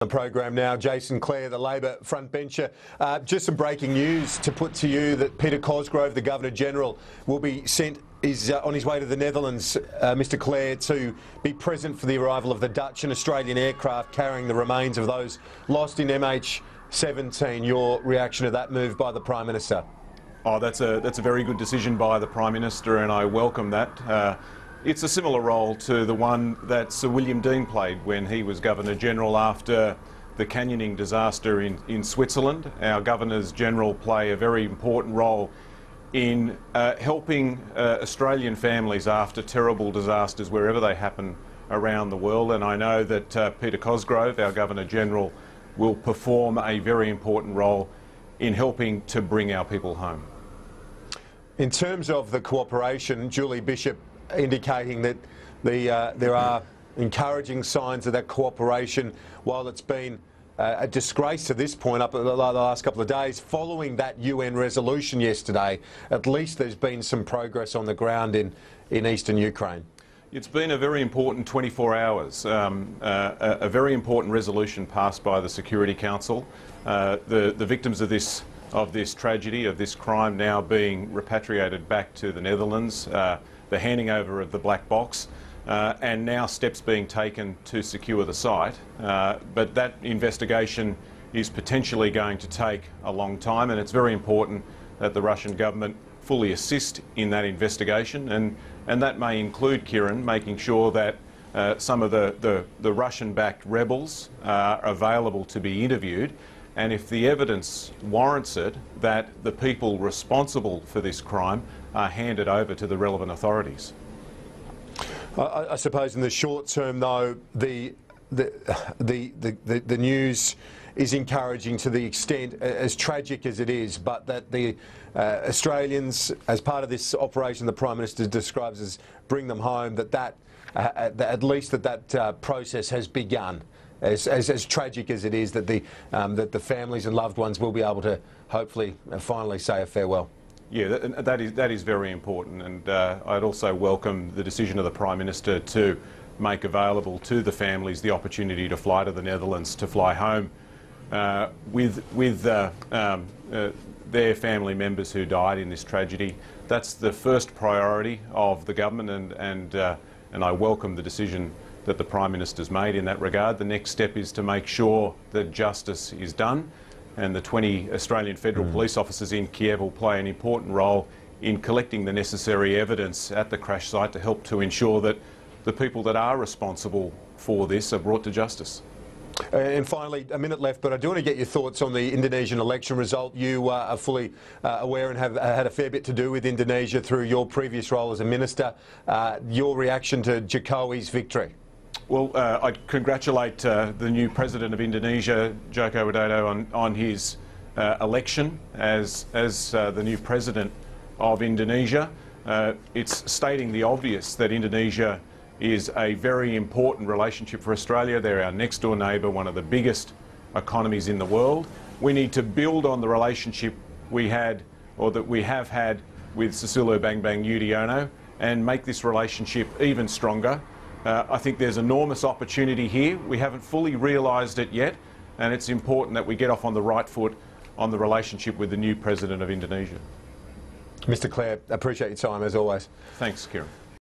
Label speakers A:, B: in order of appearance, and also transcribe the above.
A: The program now, Jason Clare, the Labor frontbencher. Just some breaking news to put to you that Peter Cosgrove, the Governor-General, will be is on his way to the Netherlands, Mr Clare, to be present for the arrival of the Dutch and Australian aircraft carrying the remains of those lost in MH17. Your reaction to that move by the Prime Minister?
B: Oh, that's a very good decision by the Prime Minister, and I welcome that. It's a similar role to the one that Sir William Dean played when he was Governor-General after the canyoning disaster in Switzerland. Our Governors-General play a very important role in helping Australian families after terrible disasters wherever they happen around the world, and I know that Peter Cosgrove, our Governor-General, will perform a very important role in helping to bring our people home.
A: In terms of the cooperation, Julie Bishop indicating that there are encouraging signs of that cooperation, while it's been a disgrace to this point up the last couple of days. Following that UN resolution yesterday, at least there's been some progress on the ground in eastern Ukraine.
B: It's been a very important 24 hours, a very important resolution passed by the Security Council. The victims of this tragedy, of this crime, now being repatriated back to the Netherlands, the handing over of the black box, and now steps being taken to secure the site. But that investigation is potentially going to take a long time, and it's very important that the Russian government fully assist in that investigation, and that may include, Kieran, making sure that some of the Russian-backed rebels are available to be interviewed, and if the evidence warrants it, that the people responsible for this crime are handed over to the relevant authorities.
A: I suppose in the short term, though, the news is encouraging to the extent, as tragic as it is, but that the Australians, as part of this operation the Prime Minister describes as bring them home, that at least that process has begun. As tragic as it is, that the families and loved ones will be able to hopefully finally say a farewell.
B: Yeah, that is very important, and I'd also welcome the decision of the Prime Minister to make available to the families the opportunity to fly to the Netherlands, to fly home with their family members who died in this tragedy. That's the first priority of the government, and I welcome the decision that the Prime Minister's made in that regard. The next step is to make sure that justice is done, and the 20 Australian Federal Police officers in Kiev will play an important role in collecting the necessary evidence at the crash site to help to ensure that the people that are responsible for this are brought to justice.
A: And finally, a minute left, but I do want to get your thoughts on the Indonesian election result. You are fully aware and have had a fair bit to do with Indonesia through your previous role as a minister. Your reaction to Jokowi's victory?
B: Well, I congratulate the new President of Indonesia, Joko Widodo, on his election as the new President of Indonesia. It's stating the obvious that Indonesia is a very important relationship for Australia. They're our next door neighbour, one of the biggest economies in the world. We need to build on the relationship we had, or that we have had, with Susilo Bambang Yudhoyono and make this relationship even stronger. I think there's enormous opportunity here. We haven't fully realised it yet, and it's important that we get off on the right foot on the relationship with the new President of Indonesia.
A: Mr Clare, appreciate your time as always.
B: Thanks, Kieran.